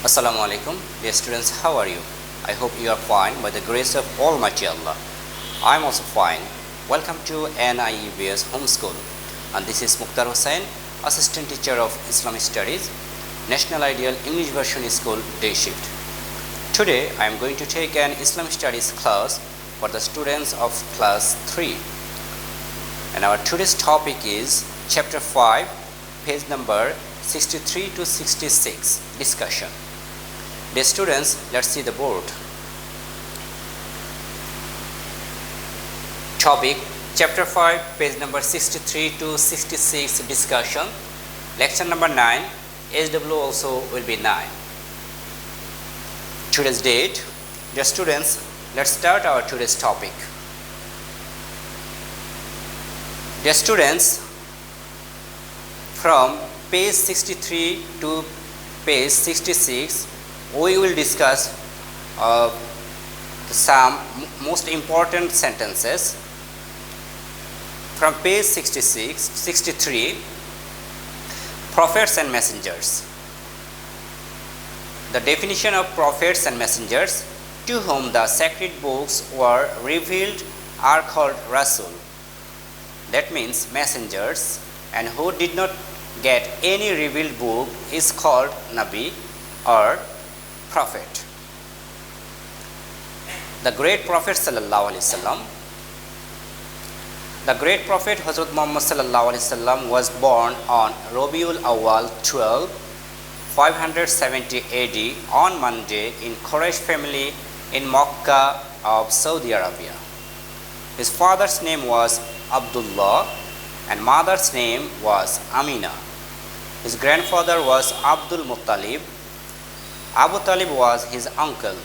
Assalamu alaikum, dear students, how are you? I hope you are fine by the grace of Almighty Allah. I am also fine. Welcome to NIEBS Homeschool, and this is Mukhtar Hussain, Assistant Teacher of Islamic Studies, National Ideal English Version School Day Shift. Today I am going to take an Islamic Studies class for the students of class 3. And our today's topic is Chapter 5, page number 63 to 66, discussion. Dear students, let's see the board. Topic, Chapter 5, page number 63 to 66, discussion. Lecture number 9, SW also will be 9. Today's date. Dear students, let's start our today's topic. Dear students, from page 63 to page 66, we will discuss some most important sentences. From page 63, prophets and messengers. The definition of prophets and messengers to whom the sacred books were revealed are called Rasul. That means messengers, and who did not get any revealed book is called Nabi or Prophet. The great Prophet Sallallahu Alaihi Wasallam. The great Prophet Hazrat Muhammad Sallallahu Alaihi Wasallam was born on Rabiul Awwal 12, 570 AD on Monday in Quraysh family in Makkah of Saudi Arabia. His father's name was Abdullah and mother's name was Amina. His grandfather was Abdul Muttalib. Abu Talib was his uncle.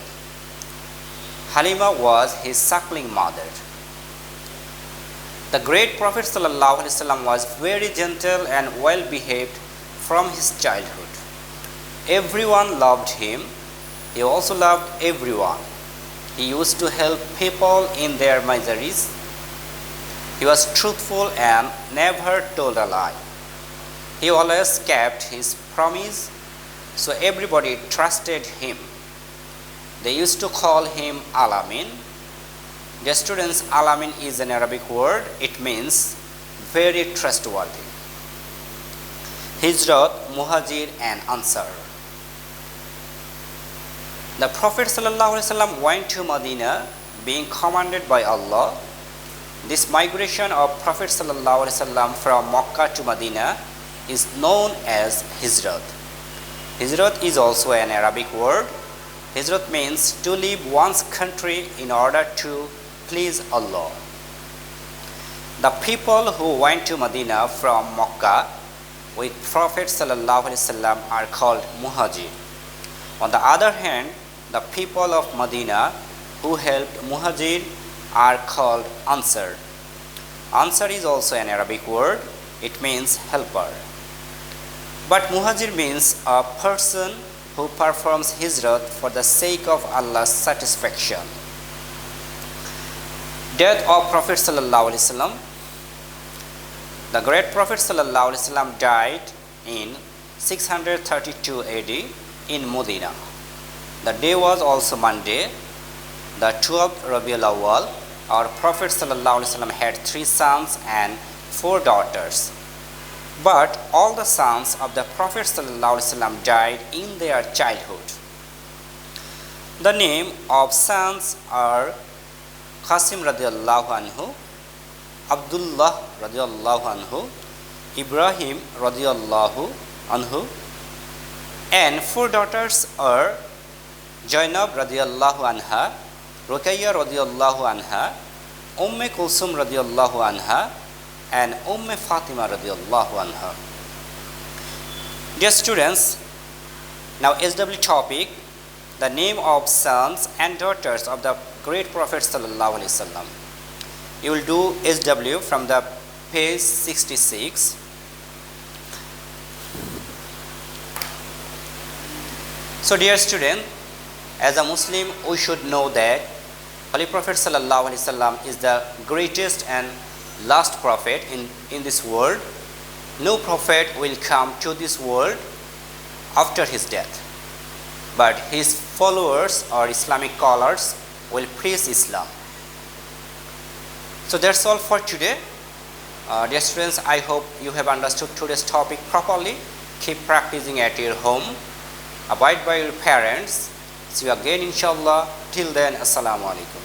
Halima was his suckling mother. The great Prophet ﷺ was very gentle and well behaved from his childhood. Everyone loved him. He also loved everyone. He used to help people in their miseries. He was truthful and never told a lie. He always kept his promise, so everybody trusted him. They used to call him Alamin. Dear students, Alamin is an Arabic word. It means very trustworthy. Hijrat, Muhajir and Ansar. The Prophet ﷺ went to Medina being commanded by Allah. This migration of Prophet ﷺ from Makkah to Medina is known as Hijrat. Hijrat is also an Arabic word. Hijrat means to leave one's country in order to please Allah. The people who went to Medina from Makkah with Prophet ﷺ are called Muhajir. On the other hand, the people of Medina who helped Muhajir are called Ansar. Ansar is also an Arabic word. It means helper. But Muhajir means a person who performs hijrat for the sake of Allah's satisfaction. Death of Prophet Sallallahu Alaihi Wasallam. The great Prophet Sallallahu Alaihi Wasallam died in 632 AD in Medina. The day was also Monday, the 12th Rabiul Awwal. Our Prophet Sallallahu Alaihi Wasallam had 3 sons and 4 daughters. But all the sons of the Prophet Sallallahu Alaihi Wasallam died in their childhood. The name of sons are Qasim radiallahu anhu, Abdullah radiallahu anhu, Ibrahim radiallahu anhu, and 4 daughters are Zainab radiallahu anha, Ruqayya radiallahu anha, Kulsum radiallahu anha, and Fatima radiallahu anha. Dear students, now SW topic, the name of sons and daughters of the great Prophet Sallallahu Alaihi Wasallam. You will do SW from the page 66. So dear student, as a Muslim, we should know that Holy Prophet Sallallahu Alaihi Wasallam is the greatest and last prophet in this world. No prophet will come to this world after his death. but his followers or Islamic scholars will preach Islam. So that's all for today. Dear students, I hope you have understood today's topic properly. Keep practicing at your home. Abide by your parents. See you again inshallah. Till then, Assalamu alaikum.